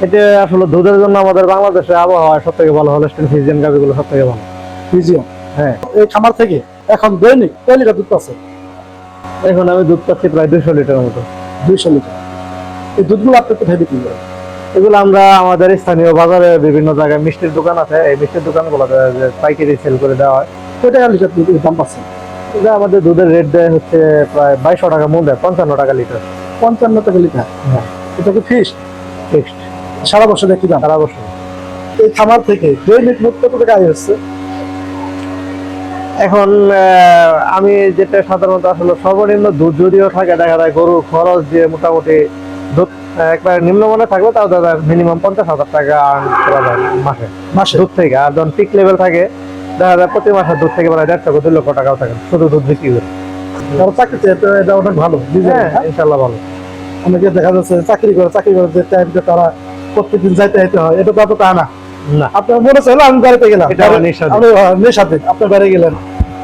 এটা আসলে দুধের জন্য আমাদের বাংলাদেশে আবহাওয়া সব থেকে ভালো হলস্টিন ফ্রিজিয়ান গাভিগুলো সব থেকে ভালো। ফ্রিজিয়ান, হ্যাঁ। এই খামার থেকে এখন দৈনিক কয় লিটার দুধ আছে? এখন আমি দুধ পাচ্ছি প্রায় 200 লিটারের মতো। 200 লিটার। এই দুধগুলো আপনি কোথায় বিক্রি করেন? এগুলো আমরা আমাদের স্থানীয় বাজারে বিভিন্ন জায়গায় মিষ্টির দোকান আছে, এই মিষ্টির দোকানগুলোতে পাইকারি সেল করে দেওয়া হয়। কয় টাকা লিটার দুধের দাম পাচ্ছেন? এটা আমাদের দুধের রেট দেয় হচ্ছে প্রায় 2200 টাকা মূল্য, 55 টাকা লিটার। 55 টাকা লিটার। হ্যাঁ, এটা কি ফিক্সড? ফিক্সড, সারা বছর একই দাম? সারা বছর। এই খামার থেকে দৈনিক মোট কত টাকা আয় হচ্ছে? এখন আমি যেটা সাধারণত আসলে সর্বনিম্ন দুধ যদিও থাকে, দেখা যায় গরুর খরচ দিয়ে মোটামুটি দুধ একবার নিম্নমানে থাকলে তাও দাদা মিনিমাম 50,000 টাকা আর্ন করা যায় মাসে মাসে? দুধ থেকে। আর যখন পিক লেভেল থাকে দেখা যায় প্রতি মাসে দুধ থেকে প্রায় 1.5 থেকে 2 লক্ষ টাকাও থাকে শুধু দুধ বিক্রি করে। কারণ চাকরিতে তো এটা অনেক ভালো। হ্যাঁ, ইনশাল্লাহ ভালো। অনেকে দেখা যাচ্ছে চাকরি করে যে টাইমটা তারা প্রত্যেকদিন যাইতে হয়, এটা তো তা না। না, আপনার মনে চাইল আমি বাড়িতে গেলাম, এটা আমার নেশা। আমি নেশাতে আপনার বাড়ি গেলেন,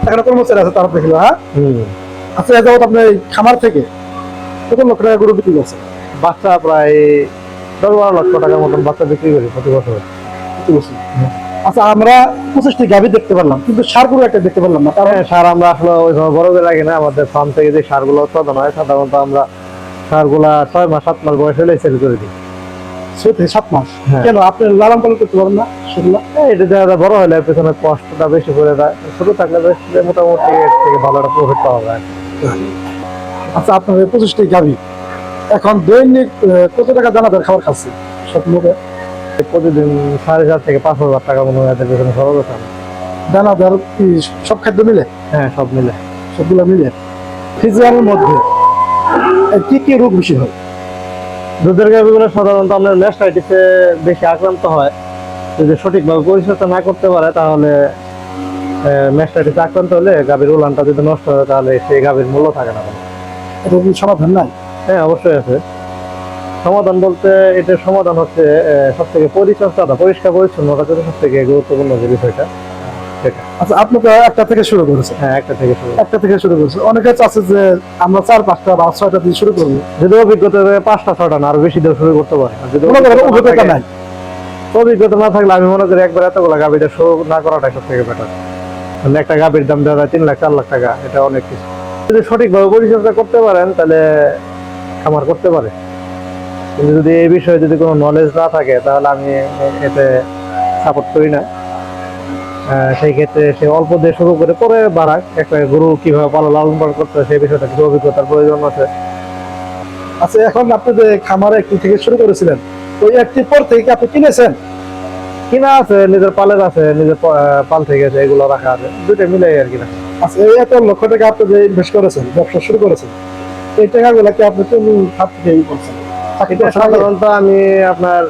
এখানে কর্মচারী আছে তারা দেখলো। হ্যাঁ, আচ্ছা, এই যাবত আপনি এই খামার থেকে কত লক্ষ টাকা গরু বিক্রি করছেন? বাচ্চা প্রায় 10-12 লক্ষ টাকার মতন বাচ্চা বিক্রি করি প্রতি বছর। আচ্ছা, আমরা 25টি গাভী দেখতে পারলাম, কিন্তু সার গরু একটা দেখতে পারলাম না। কারণ সার আমরা আসলে ওইভাবে বড় করে রাখি না। আমাদের ফার্ম থেকে যে সারগুলো উৎপাদন হয় সাধারণত আমরা সারগুলা 6 মাস 7 মাস বয়স হলে সেল করে দিই। 6 থেকে 7 মাস? হ্যাঁ। কেন আপনি লালন পালন করতে পারেন না সেগুলো? এটা দেখা যায় বড় হলে পেছনে কষ্টটা বেশি করে দেয়, ছোট থাকলে বেশ মোটামুটি এর থেকে ভালো একটা প্রফিট পাওয়া যায়। আচ্ছা, আপনার 25টি গাভী এখন দৈনিক কত টাকা দানাদার খাবার খাচ্ছে সব লোকে? প্রতিদিন 4,500 থেকে 5,000 টাকা মনে হয় এদের পেছনে খরচ আছে। দানাদার কি সব খাদ্য মিলে? হ্যাঁ, সব মিলে। সবগুলো মিলে। ফ্রিজিয়ানের মধ্যে কি কি রোগ বেশি হয়? দুধের গাভীগুলো সাধারণত আপনার ম্যাস্টাইটিসে বেশি আক্রান্ত হয়। যদি সঠিকভাবে পরিচর্যা না করতে পারে তাহলে ম্যাস্টাইটিসে আক্রান্ত হলে গাভীর উলানটা যদি নষ্ট হয় তাহলে সেই গাভীর মূল্য থাকে না। এটা কি সমাধান নাই? হ্যাঁ, অবশ্যই আছে সমাধান। বলতে এটার সমাধান হচ্ছে সব থেকে পরিচর্যাটা, পরিষ্কার পরিচ্ছন্নতা যেটা সব থেকে গুরুত্বপূর্ণ যে বিষয়টা সেটা। আচ্ছা, আপনি তো একটা থেকে শুরু করেছেন। হ্যাঁ, একটা থেকে শুরু করেছে। অনেকে চাচ্ছে যে আমরা 4-5টা বা 6টা দিয়ে শুরু করবো। যদি অভিজ্ঞতা 5টা 6টা না আরো বেশি দিয়ে শুরু করতে পারে। যদি অভিজ্ঞতা নাই, অভিজ্ঞতা না থাকলে আমি মনে করি একবার এতগুলো গাভীটা শুরু না করাটাই সব থেকে বেটার। একটা গাভীর দাম দেওয়া যায় 3 লাখ 4 লাখ টাকা, এটা অনেক কিছু। যদি সঠিকভাবে পরিচর্যা করতে পারেন তাহলে খামার করতে পারে। কিন্তু যদি এই বিষয়ে যদি কোনো নলেজ না থাকে তাহলে আমি এতে সাপোর্ট করি না। সেই ক্ষেত্রে সে অল্প দিয়ে শুরু করে পরে বাড়াক। একটা গরু কিভাবে লালন পালন করতে হয় সেই বিষয়টা কিছু অভিজ্ঞতার প্রয়োজন আছে। আচ্ছা, এখন আপনি যে খামারে একটি থেকে শুরু করেছিলেন, ওই একটি পর থেকে আপনি কিনেছেন? কিনা আছে, নিজের পালের আছে, নিজের পাল থেকে আছে, এগুলো রাখা আছে, দুইটা মিলে আর কিনা। আচ্ছা, এই 1 লক্ষ টাকা আপনি যে ইনভেস্ট করেছেন, ব্যবসা শুরু করেছেন, এই টাকাগুলো কি আপনি কোন খাত থেকে করছেন? সাধারণত আমি আপনার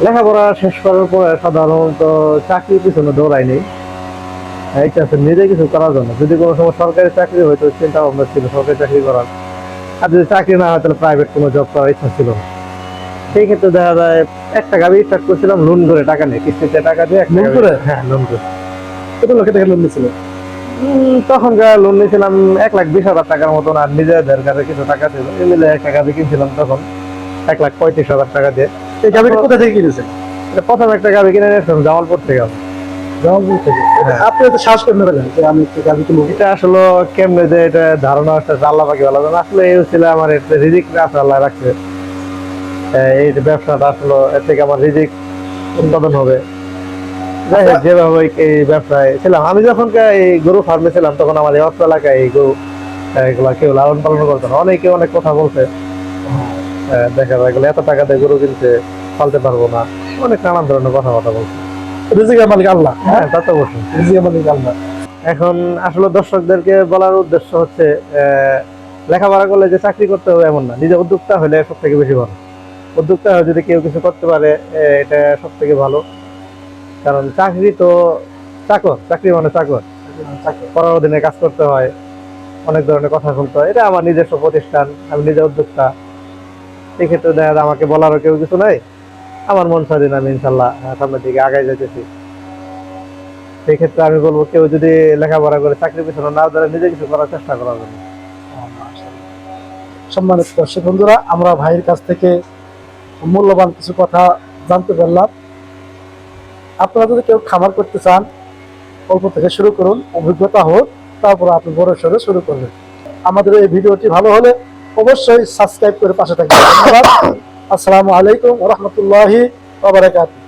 লেখাপড়া শেষ করার পরে সাধারণত চাকরির পিছনে দৌড়াইনি। ইচ্ছা আছে নিজে কিছু করার জন্য। যদি কোনো সময় সরকারি চাকরি হয়তো চিন্তা ভাবনা ছিল সরকারি চাকরি করার, আর যদি চাকরি না হয় তাহলে প্রাইভেট কোনো জব করার ইচ্ছা ছিল না। সেই ক্ষেত্রে দেখা যায় একটা গাড়ি স্টার্ট করছিলাম লোন করে, টাকা নিয়ে, কিস্তিতে টাকা দিয়ে। লোন করে? হ্যাঁ, লোন করে। কত লক্ষ টাকা লোন নিয়েছিলেন? তখন লোন নিয়েছিলাম 1,20,000 টাকার মতন, আর নিজেদের কাছে কিছু টাকা ছিল, এই মিলে একটা গাড়ি কিনছিলাম তখন 1,35,000 টাকা দিয়ে। এই গাড়িটা কোথা থেকে কিনেছেন? প্রথম একটা গাড়ি কিনে নিয়েছিলাম জামালপুর থেকে। জামালপুর থেকে? আপনি তো সাহস করে নেবেন যে আমি একটা গাড়ি কিনবো? এটা আসলে কেমনে যে এটা ধারণা আসছে আল্লাহ পাকি ভালো জানে। আসলে এই ছিল আমার রিজিক আছে, আল্লাহ রাখছে। এই ব্যবসাটা আসলে এর থেকে আমার রিজিক উৎপাদন হবে। যাই হোক, যেভাবে এই ব্যবসায় ছিলাম আমি, যখন এই গরু ফার্মে ছিলাম তখন আমার এই অত্র এলাকায় এই গরু এগুলা কেউ লালন পালন করতো না। অনেকে অনেক কথা বলছে, দেখা যায় এত টাকা দিয়ে গরু কিনতে পালতে পারবো না, অনেক নানান ধরনের কথাবার্তা বলছে। রিজিকের মালিক আল্লাহ। হ্যাঁ, তা তো অবশ্যই রিজিকের মালিক আল্লাহ। এখন আসলে দর্শকদেরকে বলার উদ্দেশ্য হচ্ছে লেখাপড়া করলে যে চাকরি করতে হবে এমন না, নিজে উদ্যোক্তা হলে সব থেকে বেশি ভালো। উদ্যোক্তা হয়ে যদি কেউ কিছু করতে পারে এটা সব থেকে ভালো। কারণ চাকরি তো চাকর, চাকরি মানে চাকর, পড়ার অধীনে কাজ করতে হয়, অনেক ধরনের কথা শুনতে হয়। এটা আমার নিজস্ব প্রতিষ্ঠান, আমি নিজে উদ্যোক্তা। এই ক্ষেত্রে দেখা যায় আমাকে বলারও কেউ কিছু নাই। আমার মন স্বাধীন, আমি ইনশাল্লাহ সামনের দিকে আগাই যেতেছি। সেই ক্ষেত্রে আমি বলবো কেউ যদি লেখাপড়া করে চাকরির পিছনে না ধরে নিজে কিছু করার চেষ্টা করার জন্য। সম্মানিত দর্শক বন্ধুরা, আমরা ভাইয়ের কাছ থেকে মূল্যবান কিছু কথা জানতে পারলাম। আপনারা যদি কেউ খামার করতে চান, অল্প থেকে শুরু করুন, অভিজ্ঞতা হোক, তারপর আপনি বড় সড়ো শুরু করবেন। আমাদের এই ভিডিওটি ভালো হলে অবশ্যই সাবস্ক্রাইব করে পাশে থাকবেন। ধন্যবাদ। আসসালামু আলাইকুম ওয়া রাহমাতুল্লাহি ওয়া বারাকাতুহু।